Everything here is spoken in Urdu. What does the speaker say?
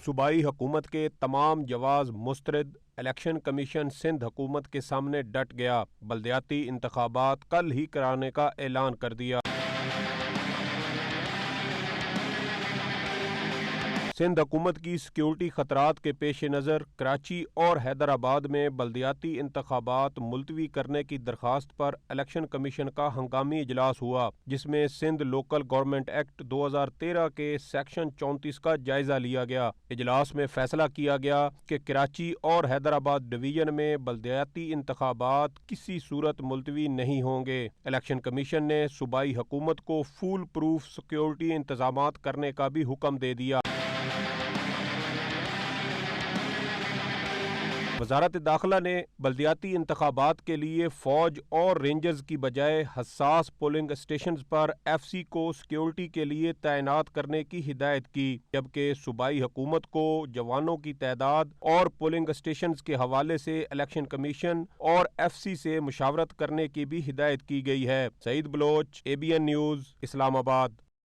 صوبائی حکومت کے تمام جواز مسترد، الیکشن کمیشن سندھ حکومت کے سامنے ڈٹ گیا، بلدیاتی انتخابات کل ہی کرانے کا اعلان کر دیا۔ سندھ حکومت کی سیکیورٹی خطرات کے پیش نظر کراچی اور حیدرآباد میں بلدیاتی انتخابات ملتوی کرنے کی درخواست پر الیکشن کمیشن کا ہنگامی اجلاس ہوا، جس میں سندھ لوکل گورنمنٹ ایکٹ 2013 کے سیکشن 34 کا جائزہ لیا گیا۔ اجلاس میں فیصلہ کیا گیا کہ کراچی اور حیدرآباد ڈویژن میں بلدیاتی انتخابات کسی صورت ملتوی نہیں ہوں گے۔ الیکشن کمیشن نے صوبائی حکومت کو فول پروف سیکیورٹی انتظامات کرنے کا بھی حکم دے دیا۔ وزارت داخلہ نے بلدیاتی انتخابات کے لیے فوج اور رینجرز کی بجائے حساس پولنگ اسٹیشنز پر ایف سی کو سیکیورٹی کے لیے تعینات کرنے کی ہدایت کی، جبکہ صوبائی حکومت کو جوانوں کی تعداد اور پولنگ اسٹیشنز کے حوالے سے الیکشن کمیشن اور ایف سی سے مشاورت کرنے کی بھی ہدایت کی گئی ہے۔ سعید بلوچ، ABN نیوز، اسلام آباد۔